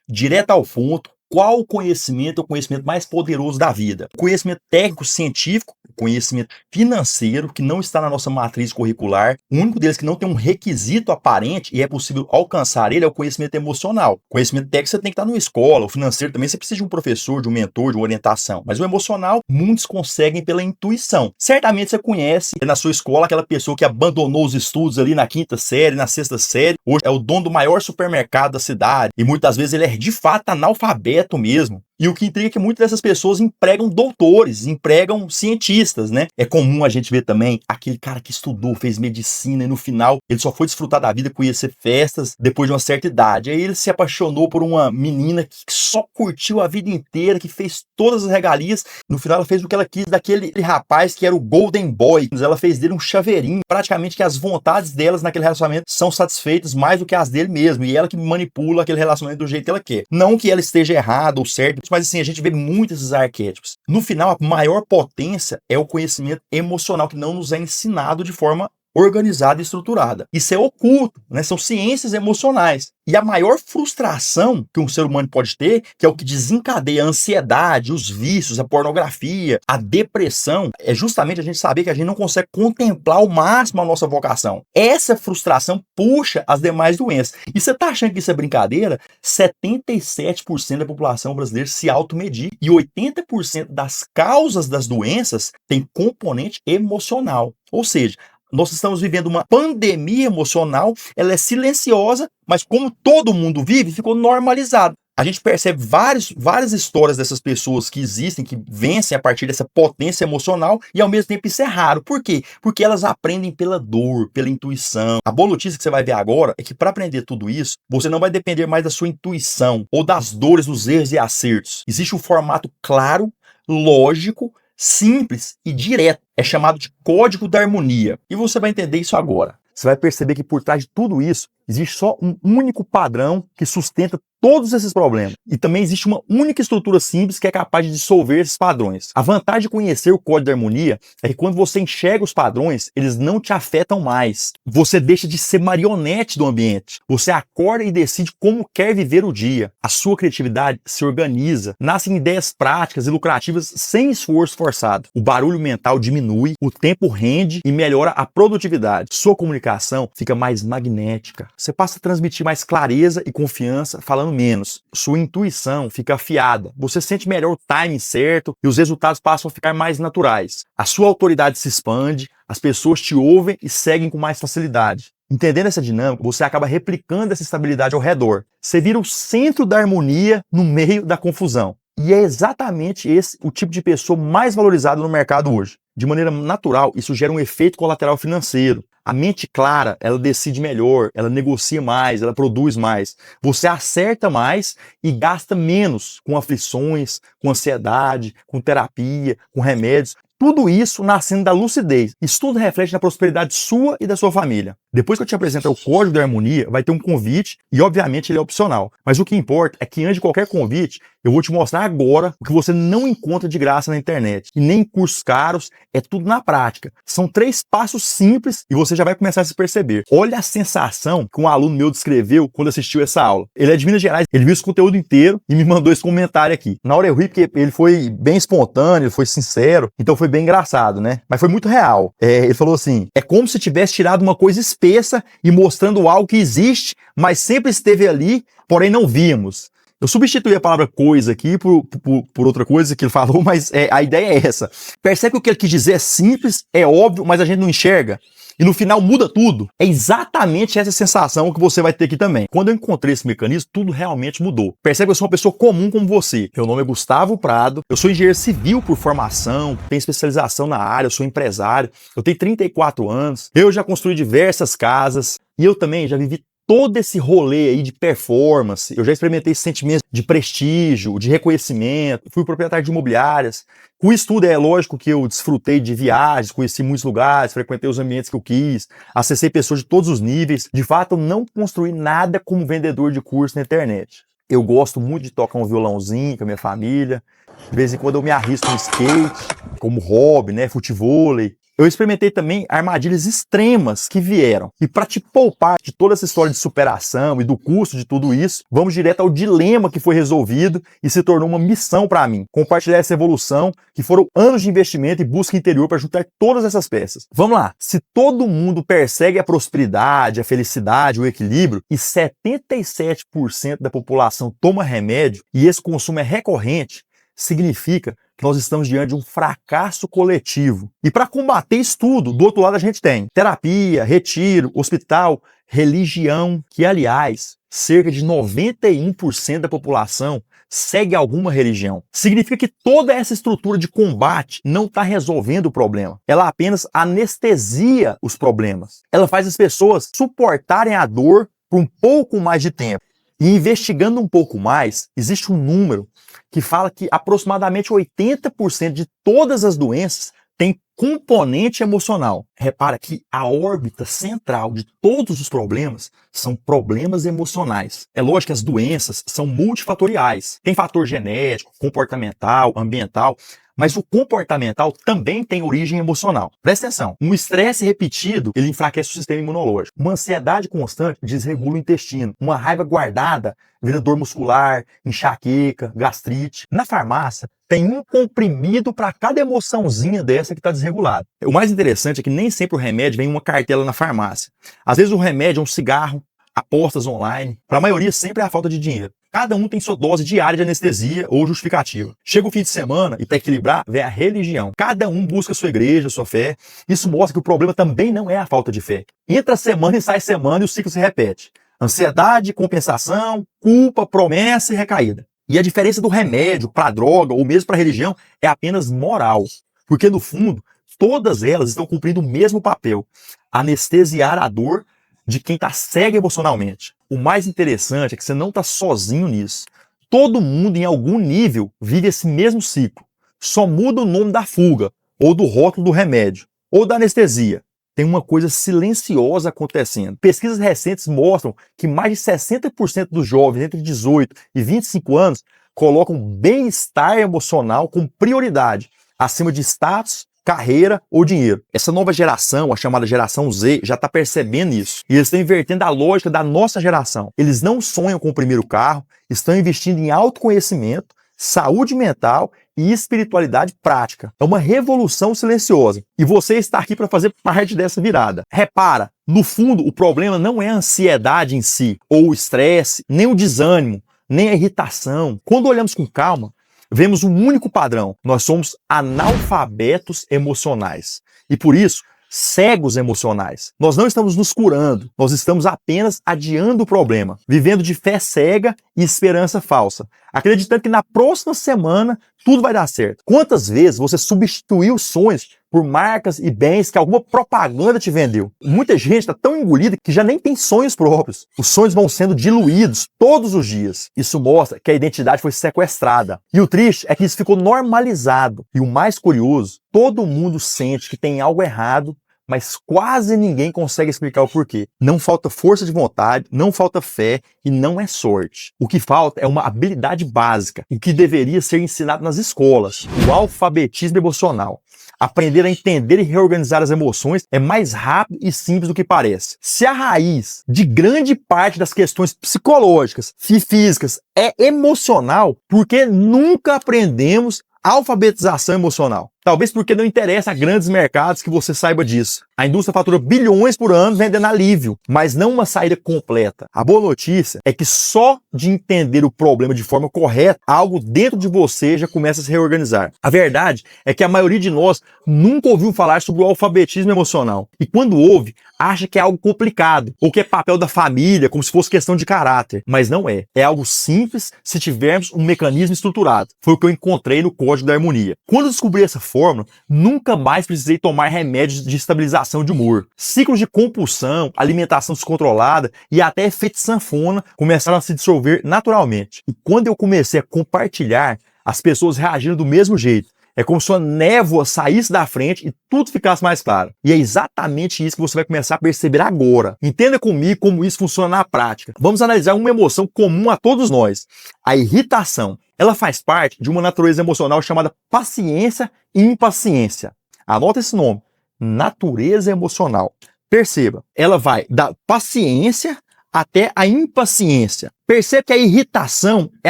direto ao ponto. Qual conhecimento é o conhecimento mais poderoso da vida? Conhecimento técnico, científico, conhecimento financeiro, que não está na nossa matriz curricular. O único deles que não tem um requisito aparente e é possível alcançar ele é o conhecimento emocional. O conhecimento técnico você tem que estar numa escola, o financeiro também você precisa de um professor, de um mentor, de uma orientação. Mas o emocional, muitos conseguem pela intuição. Certamente você conhece na sua escola aquela pessoa que abandonou os estudos ali na 5ª série, na 6ª série, hoje é o dono do maior supermercado da cidade e muitas vezes ele é de fato analfabeto mesmo. E o que intriga é que muitas dessas pessoas empregam doutores, empregam cientistas, né? É comum a gente ver também aquele cara que estudou, fez medicina e no final ele só foi desfrutar da vida, conhecer festas depois de uma certa idade. Aí ele se apaixonou por uma menina que só curtiu a vida inteira, que fez todas as regalias. No final ela fez o que ela quis daquele rapaz que era o Golden Boy. Ela fez dele um chaveirinho. Praticamente que as vontades delas naquele relacionamento são satisfeitas mais do que as dele mesmo. E ela que manipula aquele relacionamento do jeito que ela quer. Não que ela esteja errada ou certa, mas assim, a gente vê muito esses arquétipos. No final, a maior potência é o conhecimento emocional que não nos é ensinado de forma organizada e estruturada. Isso é oculto, né? São ciências emocionais. E a maior frustração que um ser humano pode ter, que é o que desencadeia a ansiedade, os vícios, a pornografia, a depressão, é justamente a gente saber que a gente não consegue contemplar ao máximo a nossa vocação. Essa frustração puxa as demais doenças. E você tá achando que isso é brincadeira? 77% da população brasileira se automedica e 80% das causas das doenças tem componente emocional. Ou seja, nós estamos vivendo uma pandemia emocional, ela é silenciosa, mas como todo mundo vive, ficou normalizado. A gente percebe várias histórias dessas pessoas que existem, que vencem a partir dessa potência emocional e ao mesmo tempo isso é raro. Por quê? Porque elas aprendem pela dor, pela intuição. A boa notícia que você vai ver agora é que para aprender tudo isso, você não vai depender mais da sua intuição ou das dores, dos erros e acertos. Existe um formato claro, lógico, simples e direto. É chamado de código da harmonia. E você vai entender isso agora. Você vai perceber que por trás de tudo isso, existe só um único padrão que sustenta todos esses problemas. E também existe uma única estrutura simples que é capaz de dissolver esses padrões. A vantagem de conhecer o código da harmonia é que quando você enxerga os padrões, eles não te afetam mais. Você deixa de ser marionete do ambiente. Você acorda e decide como quer viver o dia. A sua criatividade se organiza, nascem ideias práticas e lucrativas sem esforço forçado. O barulho mental diminui, o tempo rende e melhora a produtividade. Sua comunicação fica mais magnética. Você passa a transmitir mais clareza e confiança falando menos. Sua intuição fica afiada. Você sente melhor o timing certo e os resultados passam a ficar mais naturais. A sua autoridade se expande, as pessoas te ouvem e seguem com mais facilidade. Entendendo essa dinâmica, você acaba replicando essa estabilidade ao redor. Você vira o centro da harmonia no meio da confusão. E é exatamente esse o tipo de pessoa mais valorizada no mercado hoje. De maneira natural, isso gera um efeito colateral financeiro. A mente clara, ela decide melhor, ela negocia mais, ela produz mais. Você acerta mais e gasta menos com aflições, com ansiedade, com terapia, com remédios. Tudo isso nascendo da lucidez. Isso tudo reflete na prosperidade sua e da sua família. Depois que eu te apresentar o código da harmonia, vai ter um convite e, obviamente, ele é opcional. Mas o que importa é que, antes de qualquer convite, eu vou te mostrar agora o que você não encontra de graça na internet. E nem em cursos caros, é tudo na prática. São 3 passos simples e você já vai começar a se perceber. Olha a sensação que um aluno meu descreveu quando assistiu essa aula. Ele é de Minas Gerais, ele viu esse conteúdo inteiro e me mandou esse comentário aqui. Na hora eu ri porque ele foi bem espontâneo, ele foi sincero, então foi bem engraçado, né? Mas foi muito real. Ele falou assim, é como se tivesse tirado uma coisa espessa e mostrando algo que existe, mas sempre esteve ali, porém não víamos. Eu substituí a palavra coisa aqui por outra coisa que ele falou, mas a ideia é essa. Percebe que o que ele quis dizer é simples, é óbvio, mas a gente não enxerga? E no final muda tudo. É exatamente essa sensação que você vai ter aqui também. Quando eu encontrei esse mecanismo, tudo realmente mudou. Percebe que eu sou uma pessoa comum como você. Meu nome é Gustavo Prado, eu sou engenheiro civil por formação, tenho especialização na área, eu sou empresário, eu tenho 34 anos, eu já construí diversas casas e eu também já vivi todo esse rolê aí de performance. Eu já experimentei esse sentimento de prestígio, de reconhecimento, fui proprietário de imobiliárias. Com isso tudo, é lógico que eu desfrutei de viagens, conheci muitos lugares, frequentei os ambientes que eu quis, acessei pessoas de todos os níveis. De fato, eu não construí nada como vendedor de curso na internet. Eu gosto muito de tocar um violãozinho com a minha família. De vez em quando eu me arrisco no skate, como hobby, né, futevôlei. Eu experimentei também armadilhas extremas que vieram. E para te poupar de toda essa história de superação e do custo de tudo isso, vamos direto ao dilema que foi resolvido e se tornou uma missão para mim. Compartilhar essa evolução, que foram anos de investimento e busca interior para juntar todas essas peças. Vamos lá. Se todo mundo persegue a prosperidade, a felicidade, o equilíbrio, e 77% da população toma remédio, e esse consumo é recorrente, significa que nós estamos diante de um fracasso coletivo. E para combater isso tudo, do outro lado a gente tem terapia, retiro, hospital, religião, que aliás, cerca de 91% da população segue alguma religião. Significa que toda essa estrutura de combate não está resolvendo o problema. Ela apenas anestesia os problemas. Ela faz as pessoas suportarem a dor por um pouco mais de tempo. E investigando um pouco mais, existe um número que fala que aproximadamente 80% de todas as doenças tem componente emocional. Repara que a órbita central de todos os problemas são problemas emocionais. É lógico que as doenças são multifatoriais. Tem fator genético, comportamental, ambiental, mas o comportamental também tem origem emocional. Presta atenção, um estresse repetido, ele enfraquece o sistema imunológico. Uma ansiedade constante desregula o intestino. Uma raiva guardada vira dor muscular, enxaqueca, gastrite. Na farmácia, tem um comprimido para cada emoçãozinha dessa que está desregulada. O mais interessante é que nem sempre o remédio vem em uma cartela na farmácia. Às vezes o remédio é um cigarro, apostas online. Para a maioria sempre é a falta de dinheiro. Cada um tem sua dose diária de anestesia ou justificativa. Chega o fim de semana e para equilibrar vem a religião. Cada um busca sua igreja, sua fé. Isso mostra que o problema também não é a falta de fé. Entra semana e sai semana e o ciclo se repete. Ansiedade, compensação, culpa, promessa e recaída. E a diferença do remédio para a droga ou mesmo para a religião é apenas moral. Porque no fundo, todas elas estão cumprindo o mesmo papel. Anestesiar a dor de quem está cego emocionalmente. O mais interessante é que você não está sozinho nisso. Todo mundo, em algum nível, vive esse mesmo ciclo. Só muda o nome da fuga, ou do rótulo do remédio, ou da anestesia. Tem uma coisa silenciosa acontecendo. Pesquisas recentes mostram que mais de 60% dos jovens entre 18 e 25 anos colocam bem-estar emocional como prioridade, acima de status, carreira ou dinheiro. Essa nova geração, a chamada geração Z, já está percebendo isso. E eles estão invertendo a lógica da nossa geração. Eles não sonham com o primeiro carro, estão investindo em autoconhecimento, saúde mental e espiritualidade prática. É uma revolução silenciosa. E você está aqui para fazer parte dessa virada. Repara, no fundo, o problema não é a ansiedade em si, ou o estresse, nem o desânimo, nem a irritação. Quando olhamos com calma, vemos um único padrão. Nós somos analfabetos emocionais. E por isso, cegos emocionais. Nós não estamos nos curando, nós estamos apenas adiando o problema, vivendo de fé cega e esperança falsa, acreditando que na próxima semana tudo vai dar certo. Quantas vezes você substituiu sonhos por marcas e bens que alguma propaganda te vendeu? Muita gente está tão engolida que já nem tem sonhos próprios. Os sonhos vão sendo diluídos todos os dias. Isso mostra que a identidade foi sequestrada. E o triste é que isso ficou normalizado. E o mais curioso, todo mundo sente que tem algo errado, mas quase ninguém consegue explicar o porquê. Não falta força de vontade, não falta fé e não é sorte. O que falta é uma habilidade básica, o que deveria ser ensinado nas escolas, o alfabetismo emocional. Aprender a entender e reorganizar as emoções é mais rápido e simples do que parece. Se a raiz de grande parte das questões psicológicas e físicas é emocional, por que nunca aprendemos alfabetização emocional? Talvez porque não interessa a grandes mercados que você saiba disso. A indústria fatura bilhões por ano vendendo alívio, mas não uma saída completa. A boa notícia é que só de entender o problema de forma correta, algo dentro de você já começa a se reorganizar. A verdade é que a maioria de nós nunca ouviu falar sobre o alfabetismo emocional. E quando ouve, acha que é algo complicado, ou que é papel da família, como se fosse questão de caráter. Mas não é. É algo simples se tivermos um mecanismo estruturado. Foi o que eu encontrei no Código da Harmonia. Quando eu descobri essa fórmula, nunca mais precisei tomar remédios de estabilização de humor. Ciclos de compulsão, alimentação descontrolada e até efeito sanfona começaram a se dissolver naturalmente. E quando eu comecei a compartilhar, as pessoas reagiram do mesmo jeito. É como se a névoa saísse da frente e tudo ficasse mais claro. E é exatamente isso que você vai começar a perceber agora. Entenda comigo como isso funciona na prática. Vamos analisar uma emoção comum a todos nós: a irritação. Ela faz parte de uma natureza emocional chamada paciência e impaciência. Anota esse nome: natureza emocional. Perceba, ela vai da paciência até a impaciência. Percebe que a irritação é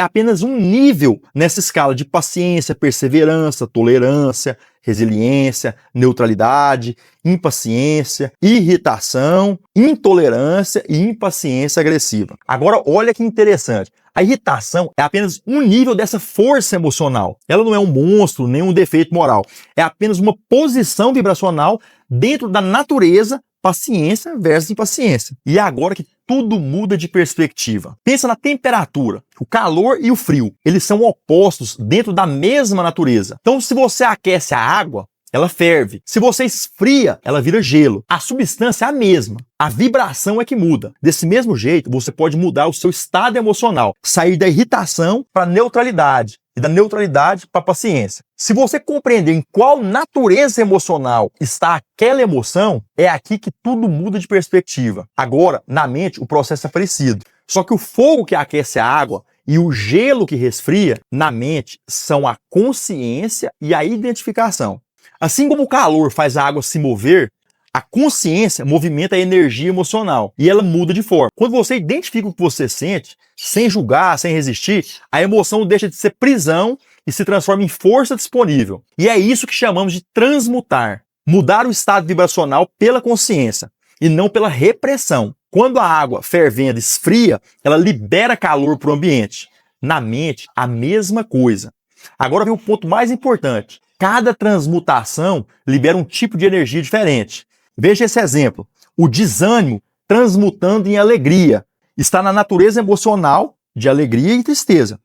apenas um nível nessa escala de paciência, perseverança, tolerância, resiliência, neutralidade, impaciência, irritação, intolerância e impaciência agressiva. Agora, olha que interessante. A irritação é apenas um nível dessa força emocional. Ela não é um monstro, nem um defeito moral. É apenas uma posição vibracional dentro da natureza, paciência versus impaciência. E é agora que tudo muda de perspectiva. Pensa na temperatura. O calor e o frio, eles são opostos dentro da mesma natureza. Então, se você aquece a água, ela ferve. Se você esfria, ela vira gelo. A substância é a mesma. A vibração é que muda. Desse mesmo jeito, você pode mudar o seu estado emocional. Sair da irritação para a neutralidade. E da neutralidade para a paciência. Se você compreender em qual natureza emocional está aquela emoção, é aqui que tudo muda de perspectiva. Agora, na mente, o processo é parecido. Só que o fogo que aquece a água e o gelo que resfria, na mente, são a consciência e a identificação. Assim como o calor faz a água se mover, a consciência movimenta a energia emocional e ela muda de forma. Quando você identifica o que você sente, sem julgar, sem resistir, a emoção deixa de ser prisão e se transforma em força disponível. E é isso que chamamos de transmutar. Mudar o estado vibracional pela consciência e não pela repressão. Quando a água fervendo esfria, ela libera calor para o ambiente. Na mente, a mesma coisa. Agora vem o ponto mais importante. Cada transmutação libera um tipo de energia diferente. Veja esse exemplo. O desânimo transmutando em alegria. Está na natureza emocional de alegria e tristeza.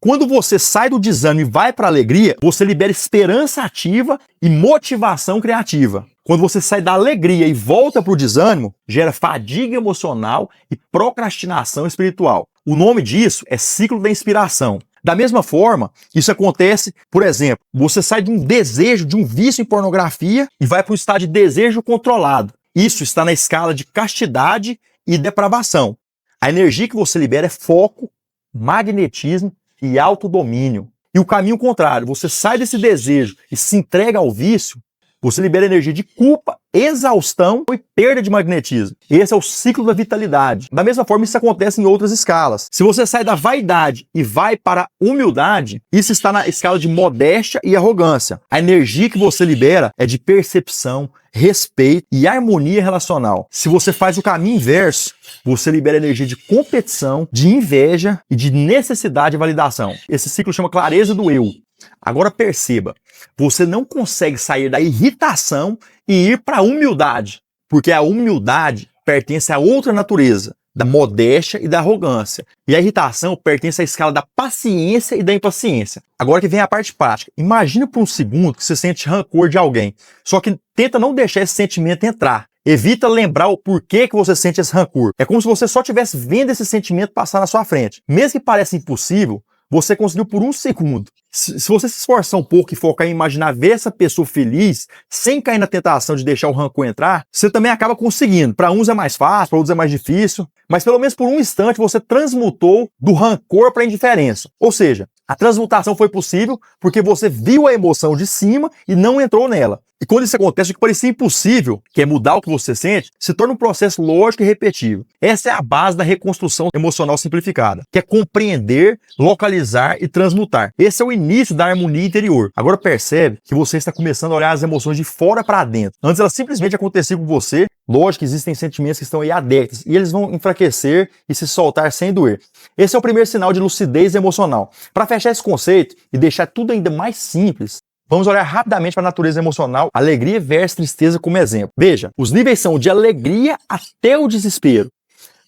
Quando você sai do desânimo e vai para a alegria, você libera esperança ativa e motivação criativa. Quando você sai da alegria e volta para o desânimo, gera fadiga emocional e procrastinação espiritual. O nome disso é ciclo da inspiração. Da mesma forma, isso acontece, por exemplo, você sai de um desejo, de um vício em pornografia e vai para um estado de desejo controlado. Isso está na escala de castidade e depravação. A energia que você libera é foco, magnetismo e autodomínio. E o caminho contrário, você sai desse desejo e se entrega ao vício, você libera energia de culpa, exaustão e perda de magnetismo. Esse é o ciclo da vitalidade. Da mesma forma, isso acontece em outras escalas. Se você sai da vaidade e vai para a humildade, isso está na escala de modéstia e arrogância. A energia que você libera é de percepção, respeito e harmonia relacional. Se você faz o caminho inverso, você libera energia de competição, de inveja e de necessidade de validação. Esse ciclo chama clareza do eu. Agora perceba, você não consegue sair da irritação e ir para a humildade, porque a humildade pertence a outra natureza, da modéstia e da arrogância. E a irritação pertence à escala da paciência e da impaciência. Agora que vem a parte prática. Imagina por um segundo que você sente rancor de alguém, só que tenta não deixar esse sentimento entrar. Evita lembrar o porquê que você sente esse rancor. É como se você só estivesse vendo esse sentimento passar na sua frente. Mesmo que pareça impossível, você conseguiu por um segundo. Se você se esforçar um pouco e focar em imaginar ver essa pessoa feliz, sem cair na tentação de deixar o rancor entrar, você também acaba conseguindo. Para uns é mais fácil, para outros é mais difícil, mas pelo menos por um instante você transmutou do rancor para a indiferença. Ou seja, a transmutação foi possível porque você viu a emoção de cima e não entrou nela. E quando isso acontece, o que parecia impossível, que é mudar o que você sente, se torna um processo lógico e repetível. Essa é a base da reconstrução emocional simplificada, que é compreender, localizar e transmutar. Esse é o início da harmonia interior. Agora percebe que você está começando a olhar as emoções de fora para dentro. Antes elas simplesmente aconteciam com você. Lógico que existem sentimentos que estão aí adeptos e eles vão enfraquecer e se soltar sem doer. Esse é o primeiro sinal de lucidez emocional. Para fechar esse conceito e deixar tudo ainda mais simples, vamos olhar rapidamente para a natureza emocional, alegria versus tristeza como exemplo. Veja, os níveis são de alegria até o desespero.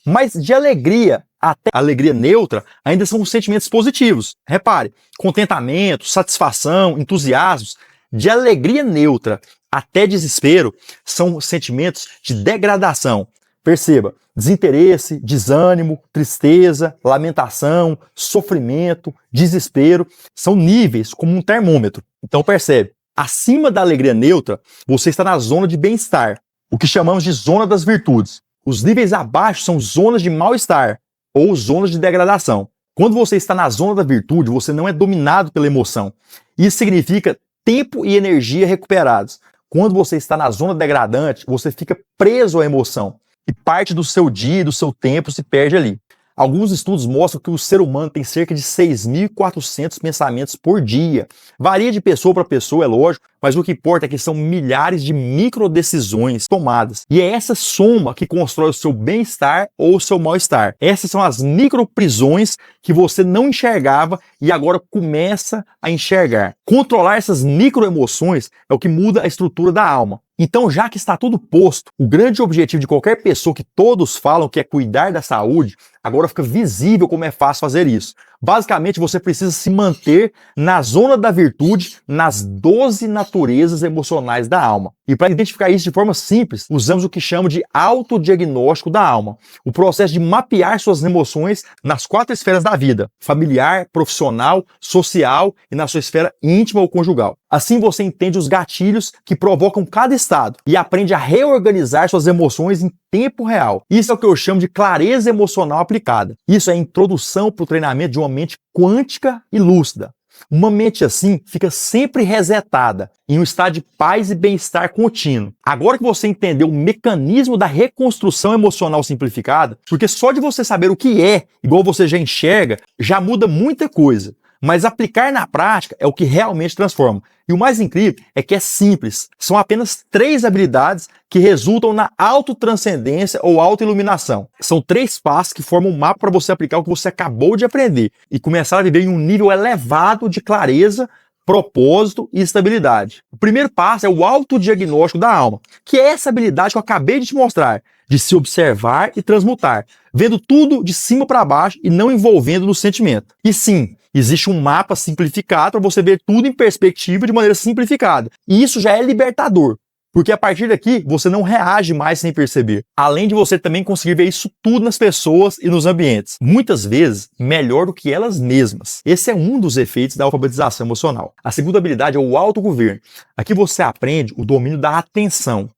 Mas de alegria até a alegria neutra ainda são sentimentos positivos. Repare, contentamento, satisfação, entusiasmos. De alegria neutra até desespero são sentimentos de degradação. Perceba, desinteresse, desânimo, tristeza, lamentação, sofrimento, desespero, são níveis como um termômetro. Então percebe, acima da alegria neutra, você está na zona de bem-estar, o que chamamos de zona das virtudes. Os níveis abaixo são zonas de mal-estar ou zonas de degradação. Quando você está na zona da virtude, você não é dominado pela emoção. Isso significa tempo e energia recuperados. Quando você está na zona degradante, você fica preso à emoção e parte do seu dia, do seu tempo se perde ali. Alguns estudos mostram que o ser humano tem cerca de 6.400 pensamentos por dia. Varia de pessoa para pessoa, é lógico, mas o que importa é que são milhares de microdecisões tomadas. E é essa soma que constrói o seu bem-estar ou o seu mal-estar. Essas são as microprisões que você não enxergava e agora começa a enxergar. Controlar essas microemoções é o que muda a estrutura da alma. Então, já que está tudo posto, o grande objetivo de qualquer pessoa que todos falam que é cuidar da saúde, agora fica visível como é fácil fazer isso. Basicamente, você precisa se manter na zona da virtude, nas 12 naturezas emocionais da alma. E para identificar isso de forma simples, usamos o que chamo de autodiagnóstico da alma. O processo de mapear suas emoções nas 4 esferas da vida: familiar, profissional, social e na sua esfera íntima ou conjugal. Assim você entende os gatilhos que provocam cada estado e aprende a reorganizar suas emoções em tempo real. Isso é o que eu chamo de clareza emocional aplicada. Isso é a introdução para o treinamento de uma mente quântica e lúcida. Uma mente assim fica sempre resetada, em um estado de paz e bem-estar contínuo. Agora que você entendeu o mecanismo da reconstrução emocional simplificada, porque só de você saber o que é, igual você já enxerga, já muda muita coisa. Mas aplicar na prática é o que realmente transforma. E o mais incrível é que é simples. São apenas 3 habilidades que resultam na autotranscendência ou autoiluminação. São 3 passos que formam um mapa para você aplicar o que você acabou de aprender e começar a viver em um nível elevado de clareza, propósito e estabilidade. O primeiro passo é o autodiagnóstico da alma, que é essa habilidade que eu acabei de te mostrar, de se observar e transmutar, vendo tudo de cima para baixo e não envolvendo no sentimento. E sim, existe um mapa simplificado para você ver tudo em perspectiva de maneira simplificada. E isso já é libertador, porque a partir daqui você não reage mais sem perceber. Além de você também conseguir ver isso tudo nas pessoas e nos ambientes. Muitas vezes, melhor do que elas mesmas. Esse é um dos efeitos da alfabetização emocional. A segunda habilidade é o autogoverno. Aqui você aprende o domínio da atenção.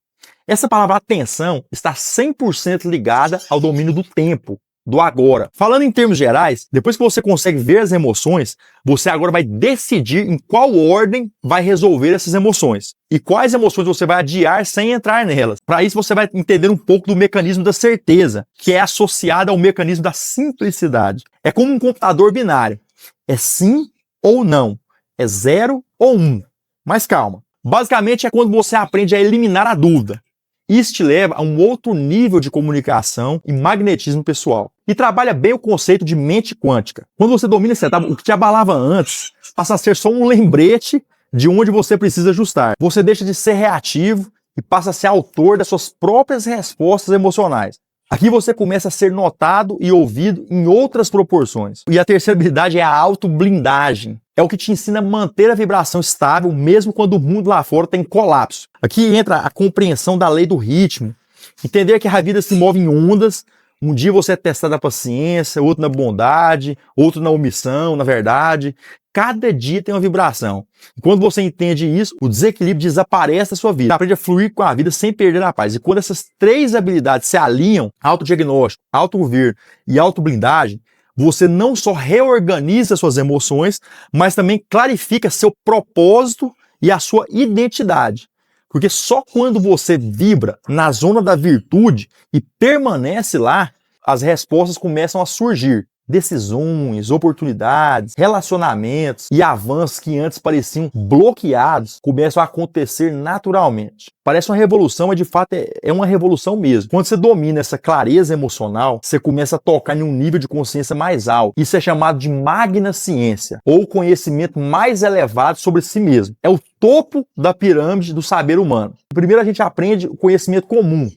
Essa palavra atenção está 100% ligada ao domínio do tempo, do agora. Falando em termos gerais, depois que você consegue ver as emoções, você agora vai decidir em qual ordem vai resolver essas emoções e quais emoções você vai adiar sem entrar nelas. Para isso você vai entender um pouco do mecanismo da certeza, que é associado ao mecanismo da simplicidade. É como um computador binário. É sim ou não. É 0 ou 1. Mas calma. Basicamente é quando você aprende a eliminar a dúvida. Isso te leva a um outro nível de comunicação e magnetismo pessoal. E trabalha bem o conceito de mente quântica. Quando você domina essa etapa, o que te abalava antes passa a ser só um lembrete de onde você precisa ajustar. Você deixa de ser reativo e passa a ser autor das suas próprias respostas emocionais. Aqui você começa a ser notado e ouvido em outras proporções. E a terceira habilidade é a autoblindagem. É o que te ensina a manter a vibração estável mesmo quando o mundo lá fora tem colapso. Aqui entra a compreensão da lei do ritmo. Entender que a vida se move em ondas. Um dia você é testado na paciência, outro na bondade, outro na omissão, na verdade. Cada dia tem uma vibração. E quando você entende isso, o desequilíbrio desaparece da sua vida. Você aprende a fluir com a vida sem perder a paz. E quando essas 3 habilidades se alinham, autodiagnóstico, autogoverno e autoblindagem, você não só reorganiza suas emoções, mas também clarifica seu propósito e a sua identidade. Porque só quando você vibra na zona da virtude e permanece lá, as respostas começam a surgir. Decisões, oportunidades, relacionamentos e avanços que antes pareciam bloqueados começam a acontecer naturalmente. Parece uma revolução, mas de fato é uma revolução mesmo. Quando você domina essa clareza emocional, você começa a tocar em um nível de consciência mais alto. Isso é chamado de magnaciência, ou conhecimento mais elevado sobre si mesmo. É o topo da pirâmide do saber humano. Primeiro a gente aprende o conhecimento comum.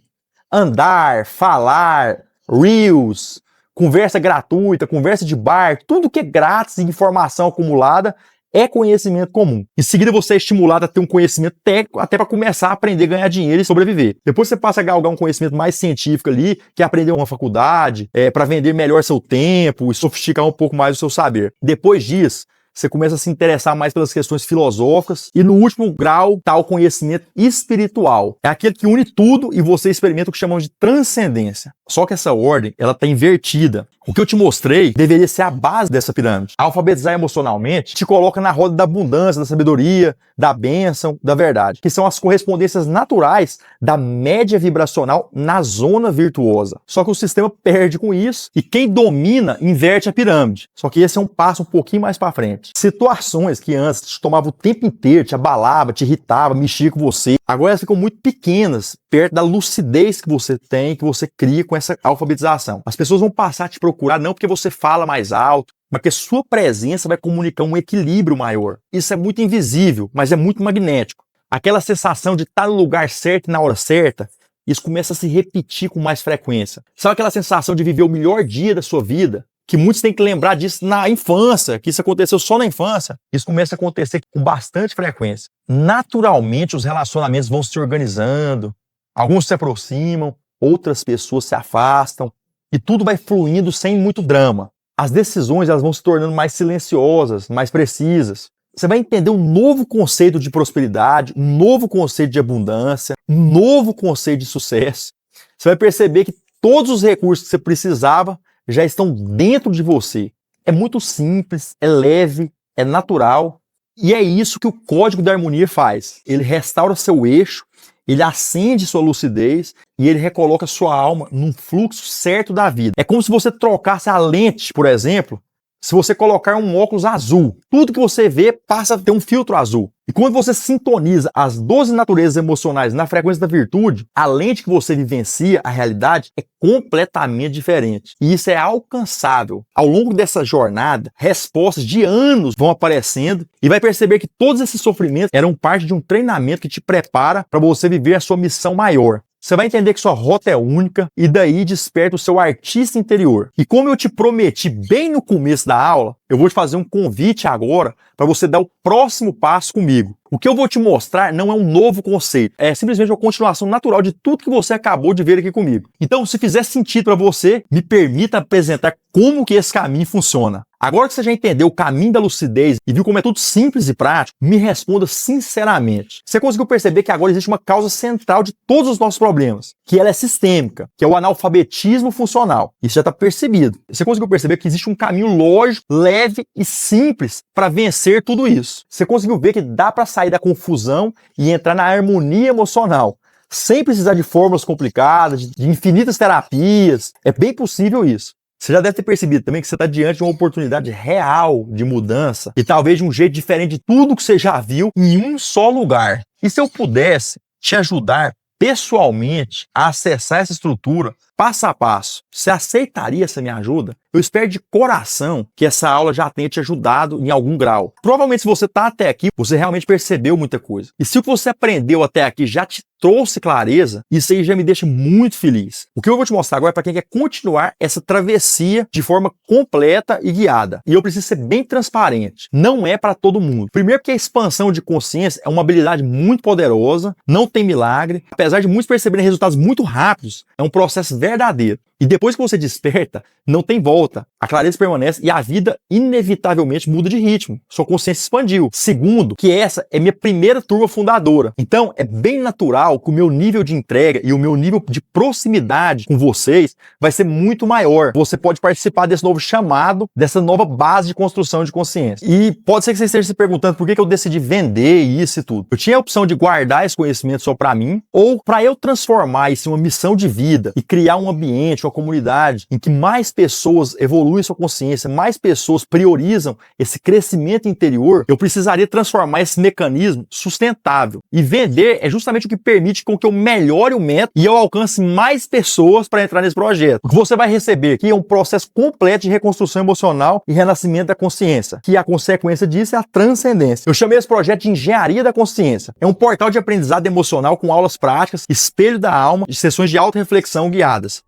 Andar, falar, reels, conversa gratuita, conversa de bar, tudo que é grátis e informação acumulada é conhecimento comum. Em seguida você é estimulado a ter um conhecimento técnico até para começar a aprender a ganhar dinheiro e sobreviver. Depois você passa a galgar um conhecimento mais científico ali, que é aprender uma faculdade, para vender melhor seu tempo e sofisticar um pouco mais o seu saber. Depois disso, você começa a se interessar mais pelas questões filosóficas e no último grau está o conhecimento espiritual. É aquele que une tudo e você experimenta o que chamamos de transcendência. Só que essa ordem, ela está invertida. O que eu te mostrei deveria ser a base dessa pirâmide. Alfabetizar emocionalmente te coloca na roda da abundância, da sabedoria, da bênção, da verdade, que são as correspondências naturais da média vibracional na zona virtuosa. Só que o sistema perde com isso e quem domina inverte a pirâmide. Só que esse é um passo um pouquinho mais para frente. Situações que antes te tomavam o tempo inteiro, te abalava, te irritava, mexia com você, agora elas ficam muito pequenas, perto da lucidez que você tem, que você cria com essa alfabetização. As pessoas vão passar a te procurar não porque você fala mais alto, mas porque sua presença vai comunicar um equilíbrio maior. Isso é muito invisível, mas é muito magnético. Aquela sensação de estar no lugar certo e na hora certa, isso começa a se repetir com mais frequência. Sabe aquela sensação de viver o melhor dia da sua vida? Que muitos têm que lembrar disso na infância, que isso aconteceu só na infância. Isso começa a acontecer com bastante frequência. Naturalmente, os relacionamentos vão se organizando, alguns se aproximam, outras pessoas se afastam, e tudo vai fluindo sem muito drama. As decisões elas vão se tornando mais silenciosas, mais precisas. Você vai entender um novo conceito de prosperidade, um novo conceito de abundância, um novo conceito de sucesso. Você vai perceber que todos os recursos que você precisava já estão dentro de você. É muito simples, é leve, é natural. E é isso que o Código da Harmonia faz. Ele restaura seu eixo, ele acende sua lucidez e ele recoloca sua alma num fluxo certo da vida. É como se você trocasse a lente, por exemplo, se você colocar um óculos azul. Tudo que você vê passa a ter um filtro azul. E quando você sintoniza as 12 naturezas emocionais na frequência da virtude, a lente que você vivencia, a realidade, é completamente diferente. E isso é alcançável. Ao longo dessa jornada, respostas de anos vão aparecendo e vai perceber que todos esses sofrimentos eram parte de um treinamento que te prepara para você viver a sua missão maior. Você vai entender que sua rota é única e daí desperta o seu artista interior. E como eu te prometi bem no começo da aula, eu vou te fazer um convite agora para você dar o próximo passo comigo. O que eu vou te mostrar não é um novo conceito, é simplesmente uma continuação natural de tudo que você acabou de ver aqui comigo. Então, se fizer sentido para você, me permita apresentar como que esse caminho funciona. Agora que você já entendeu o caminho da lucidez e viu como é tudo simples e prático, me responda sinceramente. Você conseguiu perceber que agora existe uma causa central de todos os nossos problemas, que ela é sistêmica, que é o analfabetismo funcional. Isso já está percebido. Você conseguiu perceber que existe um caminho lógico, leve e simples para vencer tudo isso. Você conseguiu ver que dá para sair da confusão e entrar na harmonia emocional, sem precisar de fórmulas complicadas, de infinitas terapias. É bem possível isso. Você já deve ter percebido também que você está diante de uma oportunidade real de mudança e talvez de um jeito diferente de tudo que você já viu em um só lugar. E se eu pudesse te ajudar pessoalmente a acessar essa estrutura passo a passo, você aceitaria essa minha ajuda? Eu espero de coração que essa aula já tenha te ajudado em algum grau. Provavelmente se você está até aqui, você realmente percebeu muita coisa. E se o que você aprendeu até aqui já te trouxe clareza, isso aí já me deixa muito feliz. O que eu vou te mostrar agora é para quem quer continuar essa travessia de forma completa e guiada. E eu preciso ser bem transparente. Não é para todo mundo. Primeiro porque a expansão de consciência é uma habilidade muito poderosa, não tem milagre. Apesar de muitos perceberem resultados muito rápidos, é um processo verdadeiro. E depois que você desperta, não tem volta. A clareza permanece e a vida inevitavelmente muda de ritmo. Sua consciência expandiu. Segundo, que essa é minha primeira turma fundadora. Então, é bem natural que o meu nível de entrega e o meu nível de proximidade com vocês vai ser muito maior. Você pode participar desse novo chamado, dessa nova base de construção de consciência. E pode ser que você esteja se perguntando por que eu decidi vender isso e tudo. Eu tinha a opção de guardar esse conhecimento só para mim, ou para eu transformar isso em uma missão de vida e criar um ambiente, uma comunidade em que mais pessoas evoluem sua consciência, mais pessoas priorizam esse crescimento interior. Eu precisaria transformar esse mecanismo sustentável. E vender é justamente o que permite com que eu melhore o método e eu alcance mais pessoas para entrar nesse projeto. O que você vai receber aqui é um processo completo de reconstrução emocional e renascimento da consciência, que a consequência disso é a transcendência. Eu chamei esse projeto de Engenharia da Consciência. É um portal de aprendizado emocional com aulas práticas, espelho da alma e sessões de auto-reflexão guiadas.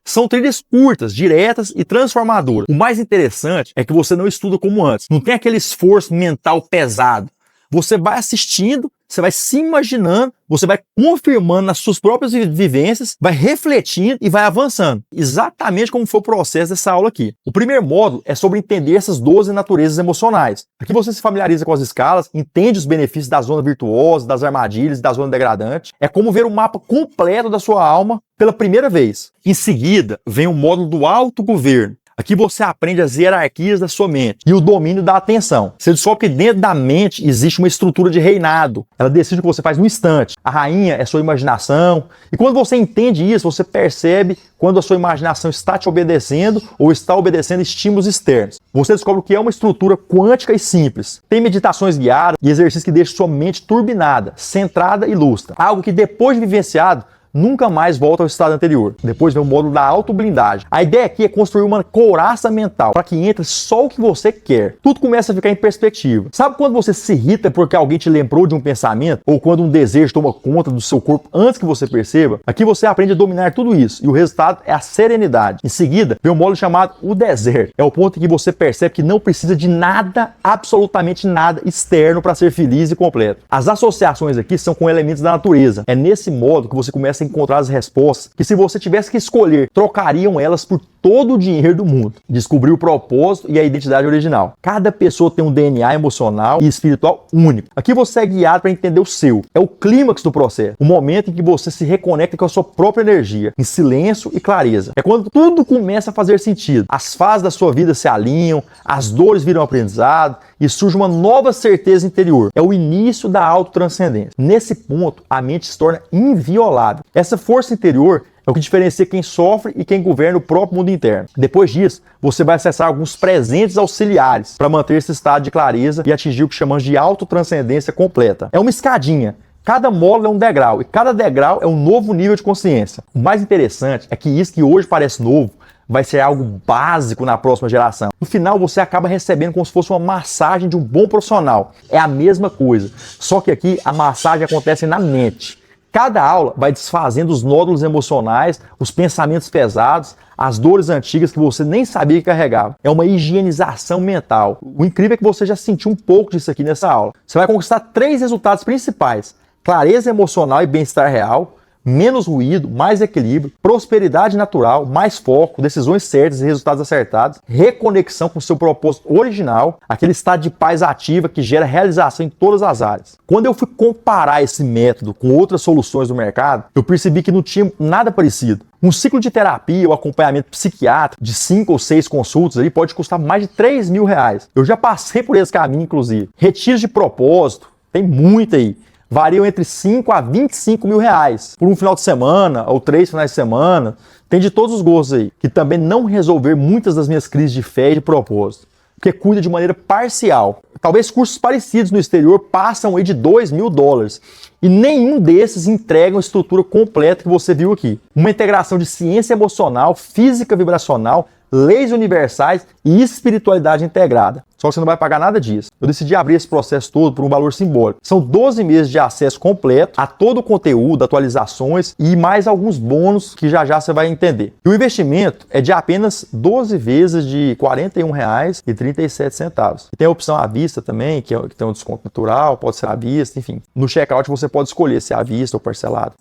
São trilhas curtas, diretas e transformadoras. O mais interessante é que você não estuda como antes. Não tem aquele esforço mental pesado. Você vai assistindo você vai se imaginando, você vai confirmando nas suas próprias vivências, vai refletindo e vai avançando. Exatamente como foi o processo dessa aula aqui. O primeiro módulo é sobre entender essas 12 naturezas emocionais. Aqui você se familiariza com as escalas, entende os benefícios da zona virtuosa, das armadilhas e da zona degradante. É como ver o mapa completo da sua alma pela primeira vez. Em seguida, vem o módulo do autogoverno. Aqui você aprende as hierarquias da sua mente e o domínio da atenção. Você descobre que dentro da mente existe uma estrutura de reinado. Ela decide o que você faz no instante. A rainha é sua imaginação. E quando você entende isso, você percebe quando a sua imaginação está te obedecendo ou está obedecendo estímulos externos. Você descobre que é uma estrutura quântica e simples. Tem meditações guiadas e exercícios que deixam sua mente turbinada, centrada e lúcida. Algo que depois de vivenciado, nunca mais volta ao estado anterior. Depois vem o módulo da autoblindagem. A ideia aqui é construir uma couraça mental para que entre só o que você quer. Tudo começa a ficar em perspectiva. Sabe quando você se irrita porque alguém te lembrou de um pensamento? Ou quando um desejo toma conta do seu corpo antes que você perceba? Aqui você aprende a dominar tudo isso. E o resultado é a serenidade. Em seguida, vem um módulo chamado o deserto. É o ponto em que você percebe que não precisa de nada, absolutamente nada externo para ser feliz e completo. As associações aqui são com elementos da natureza. É nesse módulo que você começa a encontrar as respostas que, se você tivesse que escolher, trocariam elas por todo o dinheiro do mundo. Descobrir o propósito e a identidade original. Cada pessoa tem um DNA emocional e espiritual único. Aqui você é guiado para entender o seu. É o clímax do processo. O momento em que você se reconecta com a sua própria energia, em silêncio e clareza. É quando tudo começa a fazer sentido. As fases da sua vida se alinham, as dores viram aprendizado e surge uma nova certeza interior. É o início da autotranscendência. Nesse ponto, a mente se torna inviolável. Essa força interior é o que diferencia quem sofre e quem governa o próprio mundo interno. Depois disso, você vai acessar alguns presentes auxiliares para manter esse estado de clareza e atingir o que chamamos de autotranscendência completa. É uma escadinha. Cada módulo é um degrau e cada degrau é um novo nível de consciência. O mais interessante é que isso que hoje parece novo vai ser algo básico na próxima geração. No final, você acaba recebendo como se fosse uma massagem de um bom profissional. É a mesma coisa, só que aqui a massagem acontece na mente. Cada aula vai desfazendo os nódulos emocionais, os pensamentos pesados, as dores antigas que você nem sabia que carregava. É uma higienização mental. O incrível é que você já sentiu um pouco disso aqui nessa aula. Você vai conquistar 3 resultados principais: clareza emocional e bem-estar real, menos ruído, mais equilíbrio, prosperidade natural, mais foco, decisões certas e resultados acertados, reconexão com o seu propósito original, aquele estado de paz ativa que gera realização em todas as áreas. Quando eu fui comparar esse método com outras soluções do mercado, eu percebi que não tinha nada parecido. Um ciclo de terapia ou acompanhamento psiquiátrico de 5 ou 6 consultas ali pode custar mais de R$3.000. Eu já passei por esse caminho, inclusive. Retiros de propósito, tem muito aí. Variam entre 5 a 25 mil reais por um final de semana ou 3 finais de semana. Tem de todos os gostos aí, que também não resolver muitas das minhas crises de fé e de propósito, porque cuida de maneira parcial. Talvez cursos parecidos no exterior passam aí de $2.000 e nenhum desses entregam a estrutura completa que você viu aqui. Uma integração de ciência emocional, física vibracional, leis universais e espiritualidade integrada. Só que você não vai pagar nada disso. Eu decidi abrir esse processo todo por um valor simbólico. São 12 meses de acesso completo a todo o conteúdo, atualizações e mais alguns bônus que já já você vai entender. E o investimento é de apenas 12 vezes de R$41,37. E tem a opção à vista também, que tem um desconto natural, pode ser à vista, enfim. No checkout você pode escolher se é à vista ou parcelado.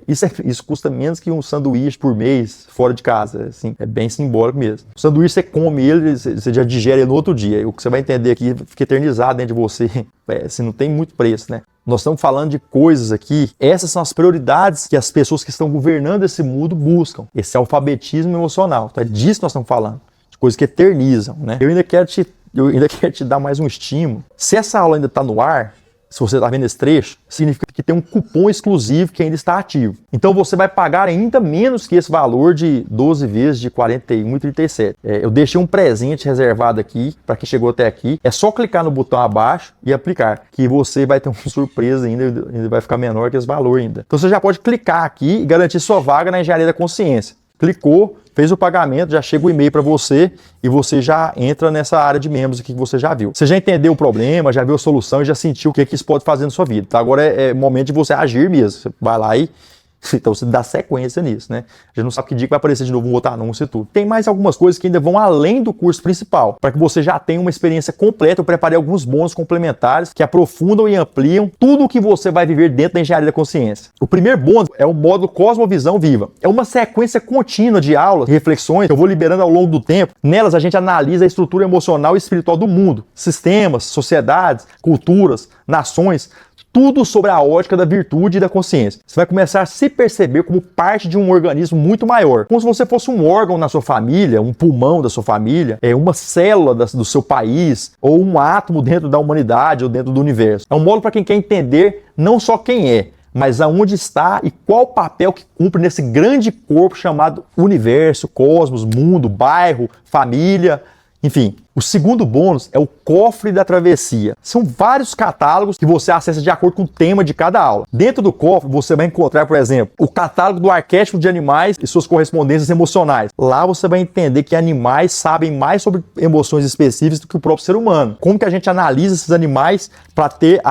Isso custa menos que um sanduíche por mês fora de casa. Assim, é bem simbólico mesmo. O sanduíche você come ele, você já digere ele no outro dia. O que você vai entender aqui fica eternizado dentro de você. Assim, não tem muito preço, né? Nós estamos falando de coisas aqui, essas são as prioridades que as pessoas que estão governando esse mundo buscam. Esse alfabetismo emocional. Então é disso que nós estamos falando. De coisas que eternizam, né? Eu ainda quero te dar mais um estímulo. Se essa aula ainda está no ar, se você está vendo esse trecho, significa que tem um cupom exclusivo que ainda está ativo. Então você vai pagar ainda menos que esse valor de 12 vezes de R$41,37. Eu deixei um presente reservado aqui, para quem chegou até aqui. É só clicar no botão abaixo e aplicar, que você vai ter uma surpresa ainda vai ficar menor que esse valor ainda. Então você já pode clicar aqui e garantir sua vaga na Engenharia da Consciência. Clicou, fez o pagamento, já chega o e-mail para você e você já entra nessa área de membros aqui que você já viu. Você já entendeu o problema, já viu a solução e já sentiu o que isso pode fazer na sua vida. Então agora é momento de você agir mesmo. Você vai lá e Então você dá sequência nisso, né? A gente não sabe que dia que vai aparecer de novo um outro anúncio e tudo. Tem mais algumas coisas que ainda vão além do curso principal, para que você já tenha uma experiência completa. Eu preparei alguns bônus complementares que aprofundam e ampliam tudo o que você vai viver dentro da engenharia da consciência. O primeiro bônus é o módulo Cosmovisão Viva. É uma sequência contínua de aulas e reflexões que eu vou liberando ao longo do tempo. Nelas a gente analisa a estrutura emocional e espiritual do mundo, sistemas, sociedades, culturas, nações, tudo sobre a ótica da virtude e da consciência. Você vai começar a se perceber como parte de um organismo muito maior. Como se você fosse um órgão na sua família, um pulmão da sua família, uma célula do seu país, ou um átomo dentro da humanidade ou dentro do universo. É um módulo para quem quer entender não só quem é, mas aonde está e qual papel que cumpre nesse grande corpo chamado universo, cosmos, mundo, bairro, família, enfim. O segundo bônus é o Cofre da Travessia. São vários catálogos que você acessa de acordo com o tema de cada aula. Dentro do cofre você vai encontrar, por exemplo, o catálogo do arquétipo de animais e suas correspondências emocionais. Lá você vai entender que animais sabem mais sobre emoções específicas do que o próprio ser humano. Como que a gente analisa esses animais para ter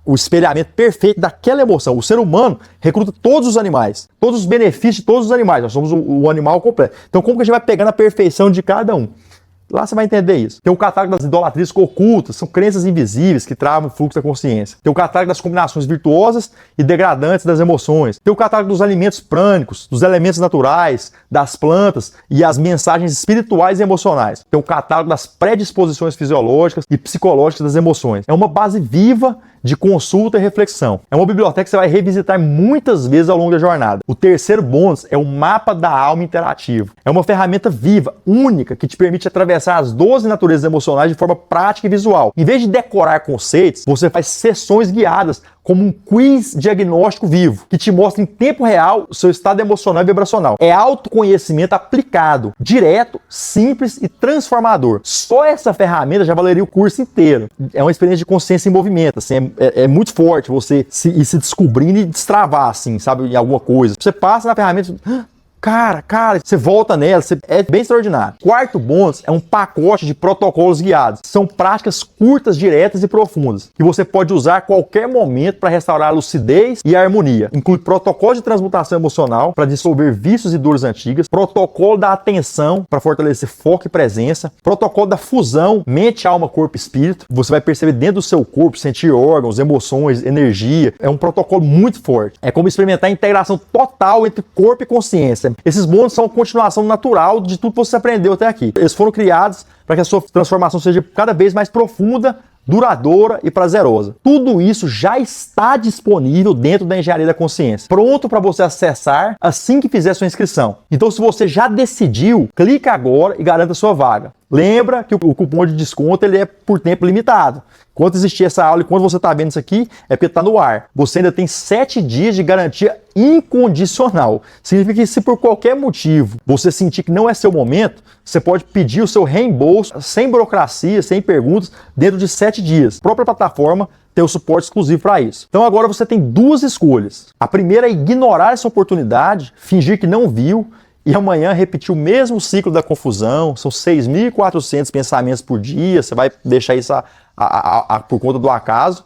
o espelhamento perfeito daquela emoção. O ser humano recruta todos os animais, todos os benefícios de todos os animais. Nós somos o animal completo. Então como que a gente vai pegando a perfeição de cada um? Lá você vai entender isso. Tem o catálogo das idolatrias ocultas, são crenças invisíveis que travam o fluxo da consciência. Tem o catálogo das combinações virtuosas e degradantes das emoções. Tem o catálogo dos alimentos prânicos, dos elementos naturais, das plantas e as mensagens espirituais e emocionais. Tem o catálogo das predisposições fisiológicas e psicológicas das emoções. É uma base viva de consulta e reflexão. É uma biblioteca que você vai revisitar muitas vezes ao longo da jornada. O terceiro bônus é o Mapa da Alma Interativo. É uma ferramenta viva, única, que te permite atravessar as 12 naturezas emocionais de forma prática e visual. Em vez de decorar conceitos, você faz sessões guiadas, como um quiz diagnóstico vivo, que te mostra em tempo real o seu estado emocional e vibracional. É autoconhecimento aplicado, direto, simples e transformador. Só essa ferramenta já valeria o curso inteiro. É uma experiência de consciência em movimento, assim, é muito forte você ir se descobrindo e destravar, assim, sabe, em alguma coisa. Você passa na ferramenta... Cara, você volta nela, é bem extraordinário. Quarto bônus é um pacote de protocolos guiados. São práticas curtas, diretas e profundas, que você pode usar a qualquer momento para restaurar a lucidez e a harmonia. Inclui protocolo de transmutação emocional para dissolver vícios e dores antigas, protocolo da atenção para fortalecer foco e presença, protocolo da fusão mente, alma, corpo e espírito. Você vai perceber dentro do seu corpo, sentir órgãos, emoções, energia. É um protocolo muito forte. É como experimentar a integração total entre corpo e consciência. Esses bônus são a continuação natural de tudo que você aprendeu até aqui. Eles foram criados para que a sua transformação seja cada vez mais profunda, duradoura e prazerosa. Tudo isso já está disponível dentro da Engenharia da Consciência, pronto para você acessar assim que fizer sua inscrição. Então, se você já decidiu, clica agora e garanta sua vaga. Lembra que o cupom de desconto ele é por tempo limitado. Enquanto existir essa aula e quando você está vendo isso aqui, é porque está no ar. Você ainda tem 7 dias de garantia incondicional. Significa que se por qualquer motivo você sentir que não é seu momento, você pode pedir o seu reembolso sem burocracia, sem perguntas, dentro de 7 dias. A própria plataforma tem o suporte exclusivo para isso. Então agora você tem duas escolhas. A primeira é ignorar essa oportunidade, fingir que não viu, e amanhã repetir o mesmo ciclo da confusão. São 6.400 pensamentos por dia, você vai deixar isso por conta do acaso.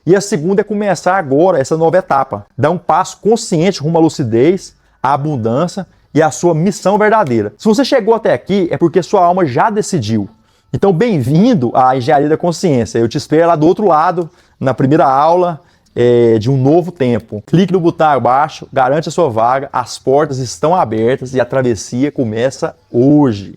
E a segunda é começar agora essa nova etapa. Dar um passo consciente rumo à lucidez, à abundância e à sua missão verdadeira. Se você chegou até aqui, é porque sua alma já decidiu. Então, bem-vindo à Engenharia da Consciência. Eu te espero lá do outro lado, na primeira aula de um novo tempo. Clique no botão abaixo, garante a sua vaga, as portas estão abertas e a travessia começa hoje.